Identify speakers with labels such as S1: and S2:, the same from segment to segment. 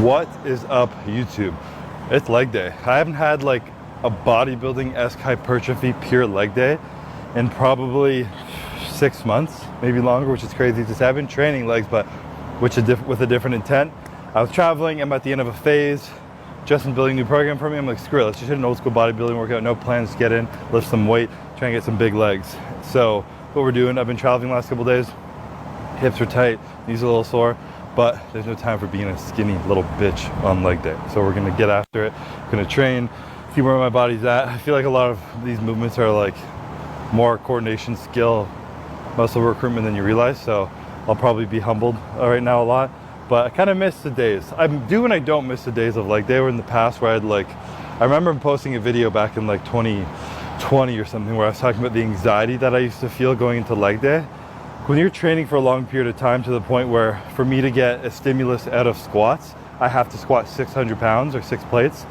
S1: What is up, YouTube? It's leg day. I haven't had like a bodybuilding-esque hypertrophy pure leg day in probably 6 months, maybe longer, which is crazy. Just I've been training legs, but with a different intent. I was traveling, I'm at the end of a phase. Justin's building a new program for me. I'm like, screw it, let's just hit an old school bodybuilding workout. No plans to get in, lift some weight, try and get some big legs. So what we're doing, I've been traveling the last couple days. Hips are tight, knees are a little sore, but there's no time for being a skinny little bitch on leg day. So we're gonna get after it, gonna train, see where my body's at. I feel like a lot of these movements are like more coordination, skill, muscle recruitment than you realize. So I'll probably be humbled right now a lot, but I kind of miss the days. I do and I don't miss the days of leg day, where in the past where I remember posting a video back in like 2020 or something where I was talking about the anxiety that I used to feel going into leg day. When you're training for a long period of time, to the point where for me to get a stimulus out of squats, I have to squat 600 pounds or 6 plates.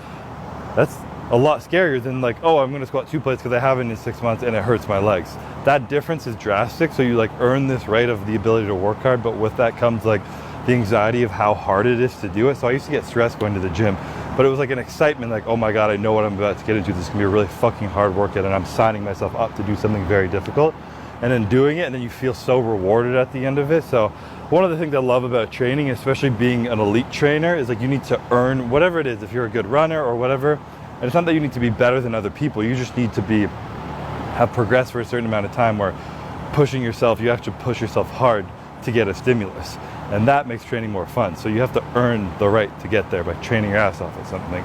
S1: That's a lot scarier than like, oh, I'm gonna squat 2 plates because I haven't in 6 months and it hurts my legs. That difference is drastic. So you like earn this right of the ability to work hard, but with that comes like the anxiety of how hard it is to do it. So I used to get stressed going to the gym, but it was like an excitement, like, oh my God, I know what I'm about to get into. This is gonna be a really fucking hard workout and I'm signing myself up to do something very difficult. And then doing it, and then you feel so rewarded at the end of it. So one of the things I love about training, especially being an elite trainer, is like you need to earn whatever it is. If you're a good runner or whatever, and it's not that you need to be better than other people, you just need to have progressed for a certain amount of time, where pushing yourself, you have to push yourself hard to get a stimulus, and that makes training more fun. So you have to earn the right to get there by training your ass off at something.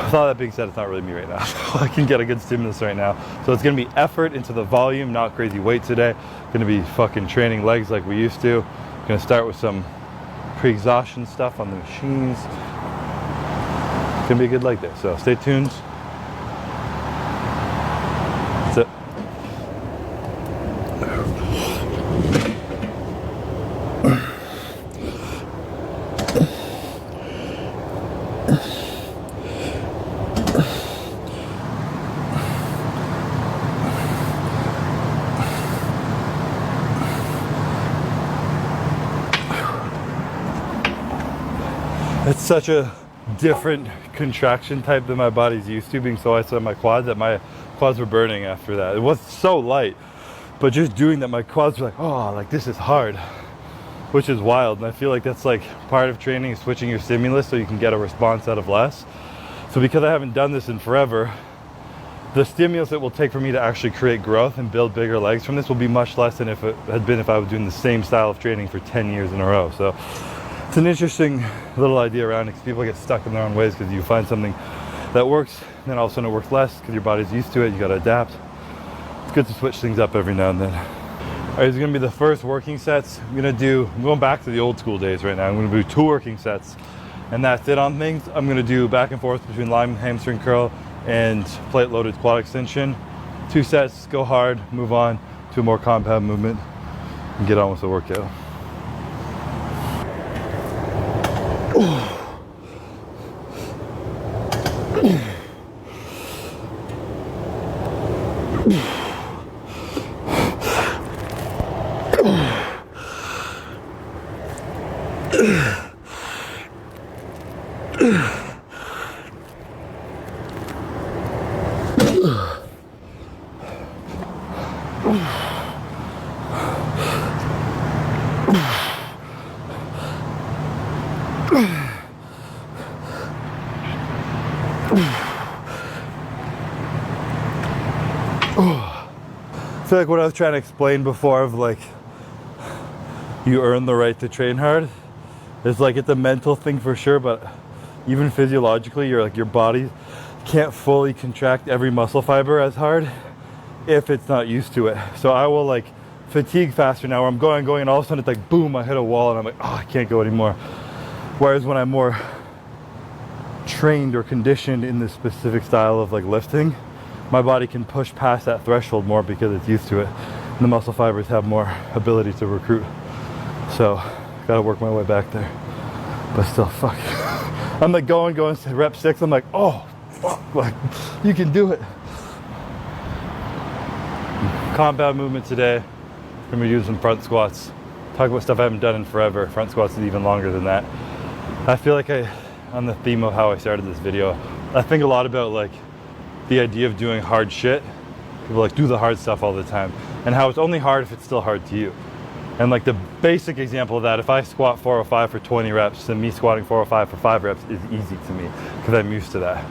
S1: With all that being said, it's not really me right now. I can get a good stimulus right now. So it's gonna be effort into the volume, not crazy weight today. Gonna be fucking training legs like we used to. Gonna start with some pre-exhaustion stuff on the machines. It's gonna be a good leg day, so stay tuned. That's it. It's such a different contraction type than my body's used to, being so isolated on my quads, that my quads were burning after that. It was so light, but just doing that, my quads were like, oh, like this is hard, which is wild. And I feel like that's like part of training, is switching your stimulus so you can get a response out of less. So because I haven't done this in forever, the stimulus it will take for me to actually create growth and build bigger legs from this will be much less than if it had been if I was doing the same style of training for 10 years in a row. So it's an interesting little idea around it, because people get stuck in their own ways, because you find something that works, and then all of a sudden it works less because your body's used to it. You got to adapt. It's good to switch things up every now and then. All right, it's going to be the first working sets. I'm going back to the old school days right now. I'm going to do 2 working sets, and that's it on things. I'm going to do back and forth between lying hamstring curl and plate loaded quad extension. 2 sets, go hard, move on to a more compound movement, and get on with the workout. I feel like what I was trying to explain before, of like you earn the right to train hard, is like it's a mental thing for sure, but even physiologically, your body can't fully contract every muscle fiber as hard if it's not used to it. So I will like fatigue faster now, where I'm going, and all of a sudden it's like boom, I hit a wall and I'm like, oh, I can't go anymore. Whereas when I'm more trained or conditioned in this specific style of like lifting, my body can push past that threshold more because it's used to it. And the muscle fibers have more ability to recruit. So gotta work my way back there. But still, fuck. I'm like going to rep 6. I'm like, oh, fuck, like you can do it. Compound movement today. Gonna be doing some front squats. Talk about stuff I haven't done in forever. Front squats is even longer than that. I feel like on the theme of how I started this video, I think a lot about like the idea of doing hard shit. People like do the hard stuff all the time, and how it's only hard if it's still hard to you. And like the basic example of that, if I squat 405 for 20 reps, then me squatting 405 for 5 reps is easy to me because I'm used to that.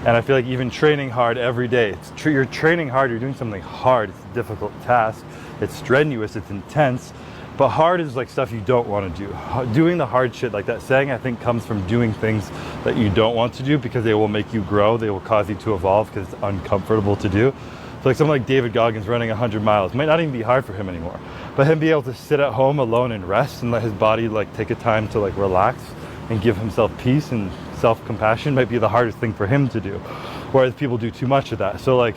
S1: And I feel like even training hard every day, you're training hard, you're doing something hard, it's a difficult task, it's strenuous, it's intense, but hard is like stuff you don't want to do. Doing the hard shit, like that saying, I think comes from doing things that you don't want to do because they will make you grow, they will cause you to evolve because it's uncomfortable to do. So like someone like David Goggins running 100 miles might not even be hard for him anymore, but him be able to sit at home alone and rest and let his body like take a time to like relax and give himself peace and self-compassion might be the hardest thing for him to do, whereas people do too much of that. So like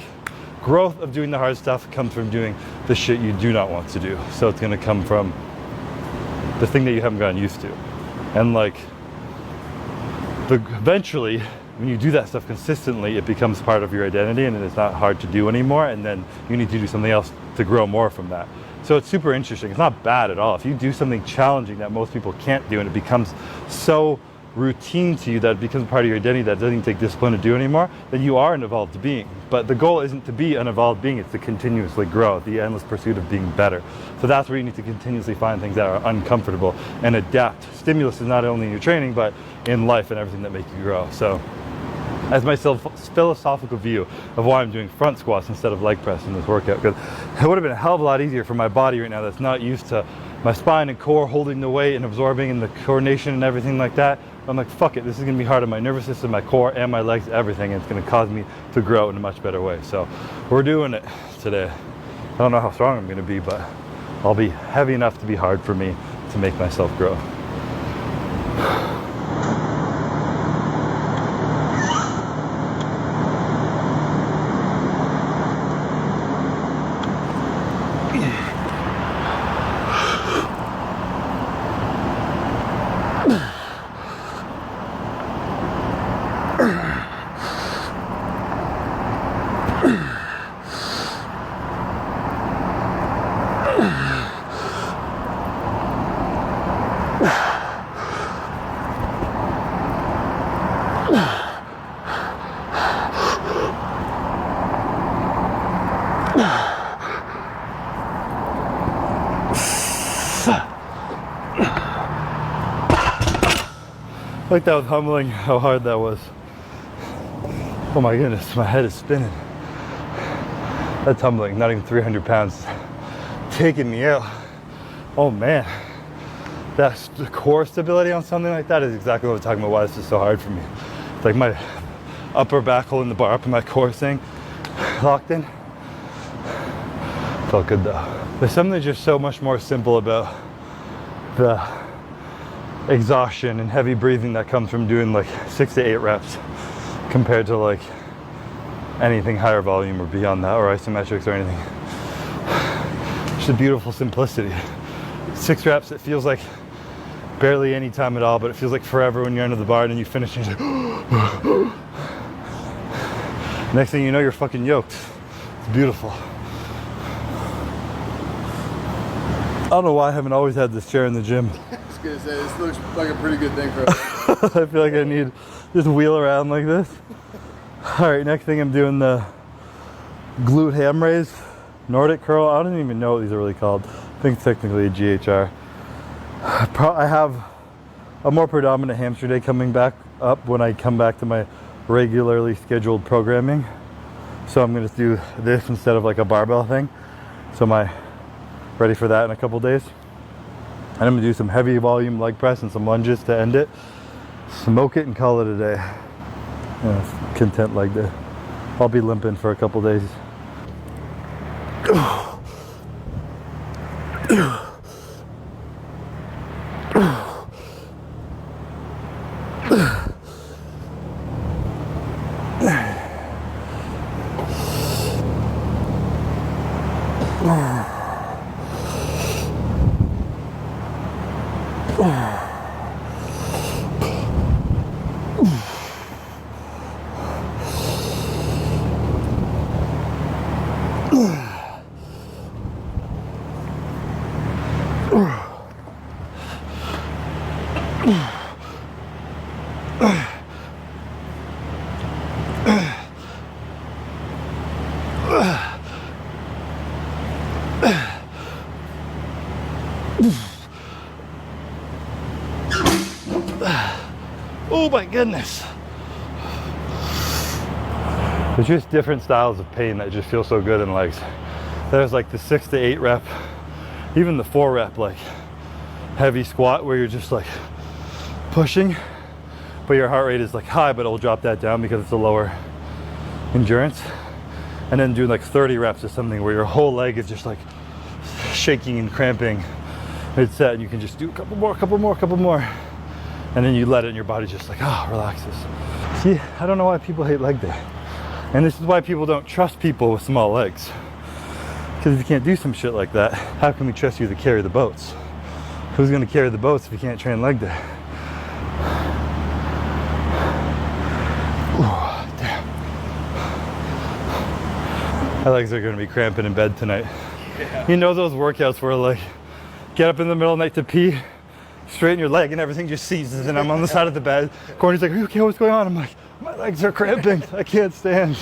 S1: growth of doing the hard stuff comes from doing the shit you do not want to do. So it's going to come from the thing that you haven't gotten used to, and like eventually when you do that stuff consistently, it becomes part of your identity and it's not hard to do anymore, and then you need to do something else to grow more from that. So it's super interesting. It's not bad at all. If you do something challenging that most people can't do and it becomes so routine to you that it becomes part of your identity that doesn't take discipline to do anymore, then you are an evolved being. But the goal isn't to be an evolved being, it's to continuously grow, the endless pursuit of being better. So that's where you need to continuously find things that are uncomfortable and adapt. Stimulus is not only in your training, but in life and everything that makes you grow. So as my philosophical view of why I'm doing front squats instead of leg press in this workout, because it would have been a hell of a lot easier for my body right now that's not used to my spine and core holding the weight and absorbing and the coordination and everything like that. I'm like, fuck it, this is gonna be hard on my nervous system, my core, and my legs, everything, and it's gonna cause me to grow in a much better way. So we're doing it today. I don't know how strong I'm gonna be, but I'll be heavy enough to be hard for me to make myself grow. Like that was humbling how hard that was. Oh my goodness, my head is spinning. That's humbling, not even 300 pounds taking me out. Oh man, that's the core stability on something like that is exactly what I'm talking about, why this is so hard for me. It's like my upper back holding the bar up and my core staying locked in. Felt good though. There's something just so much more simple about the exhaustion and heavy breathing that comes from doing like 6 to 8 reps compared to like anything higher volume or beyond that, or isometrics or anything. Just a beautiful simplicity. 6 reps, it feels like barely any time at all, but it feels like forever when you're under the bar and then you finish and you're like next thing you know, you're fucking yoked. It's beautiful. I don't know why I haven't always had this chair in the gym.
S2: I was gonna say, this looks like a pretty good thing for us.
S1: I feel like I need just wheel around like this. All right, next thing I'm doing the glute ham raise, Nordic curl. I don't even know what these are really called. I think technically a GHR. I have a more predominant hamster day coming back up when I come back to my regularly scheduled programming. So I'm gonna do this instead of like a barbell thing. So my ready for that in a couple days. And I'm gonna do some heavy volume leg press and some lunges to end it. Smoke it and call it a day. Yeah, content leg day. I'll be limping for a couple days. Oh my goodness. There's just different styles of pain that just feel so good in legs. There's like the 6 to 8 rep, even the 4 rep like heavy squat where you're just like pushing, but your heart rate is like high, but it'll drop that down because it's a lower endurance. And then doing like 30 reps of something where your whole leg is just like shaking and cramping mid-set, and you can just do a couple more, and then you let it and your body just like, relaxes. See, I don't know why people hate leg day. And this is why people don't trust people with small legs. Because if you can't do some shit like that, how can we trust you to carry the boats? Who's gonna carry the boats if you can't train leg day? Ooh, damn. My legs are gonna be cramping in bed tonight. Yeah. You know those workouts where like, get up in the middle of the night to pee, straighten your leg and everything just seizes, and I'm on the side of the bed. Courtney's like, are you okay, what's going on? I'm like, my legs are cramping, I can't stand.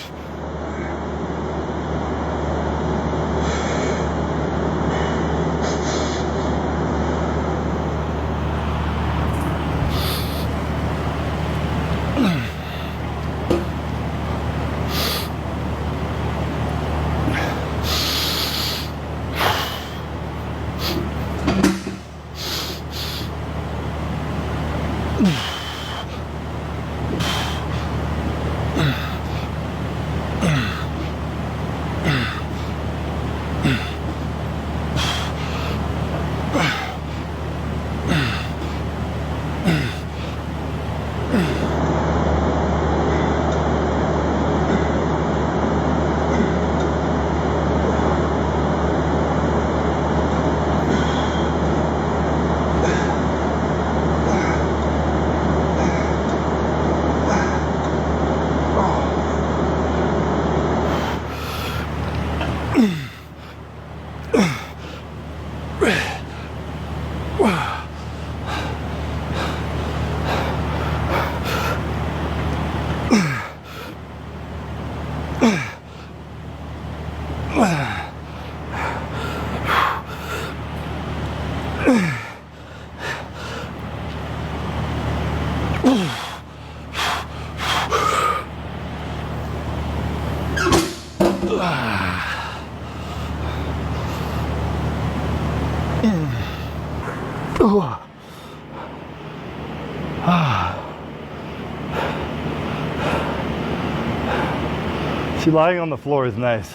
S1: See, lying on the floor is nice.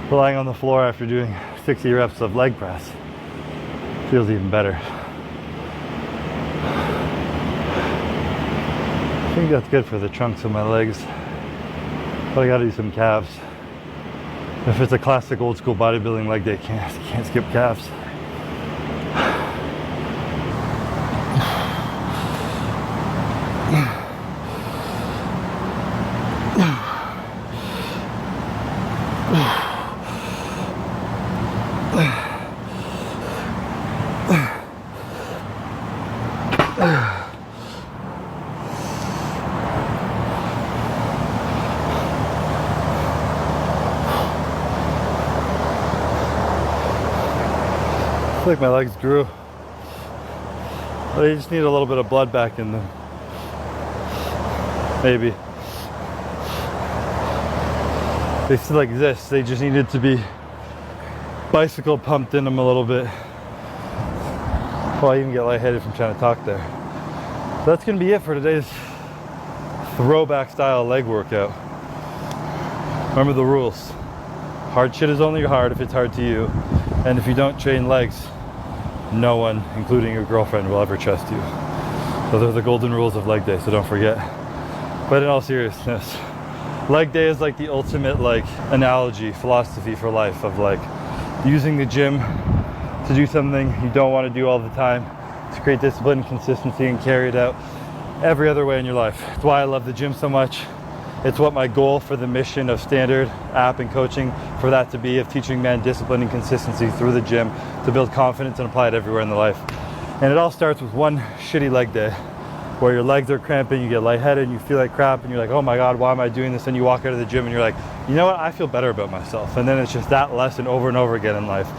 S1: But lying on the floor after doing 60 reps of leg press feels even better. I think that's good for the trunks of my legs. But I gotta do some calves. If it's a classic old school bodybuilding leg day, can't skip calves. I feel like my legs grew. They just need a little bit of blood back in them. Maybe. They still exist. They just needed to be bicycle pumped in them a little bit. Oh, I even get lightheaded from trying to talk there. So that's gonna be it for today's throwback style leg workout. Remember the rules. Hard shit is only hard if it's hard to you. And if you don't train legs, no one, including your girlfriend, will ever trust you. Those are the golden rules of leg day, so don't forget. But in all seriousness, leg day is like the ultimate like analogy, philosophy for life of like using the gym to do something you don't want to do all the time, to create discipline and consistency and carry it out every other way in your life. It's why I love the gym so much. It's what my goal for the mission of Standard app and coaching for that to be, of teaching men discipline and consistency through the gym to build confidence and apply it everywhere in the life. And it all starts with one shitty leg day where your legs are cramping, you get lightheaded, and you feel like crap, and you're like, oh my God, why am I doing this? And you walk out of the gym and you're like, you know what, I feel better about myself. And then it's just that lesson over and over again in life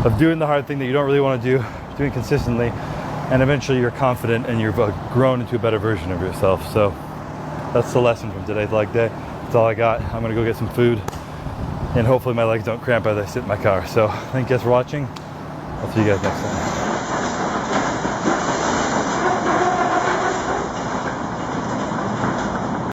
S1: of doing the hard thing that you don't really want to do, doing consistently, and eventually you're confident and you've grown into a better version of yourself. So that's the lesson from today's leg day. That's all I got. I'm gonna go get some food, and hopefully my legs don't cramp as I sit in my car. So thank you guys for watching. I'll see you guys next time.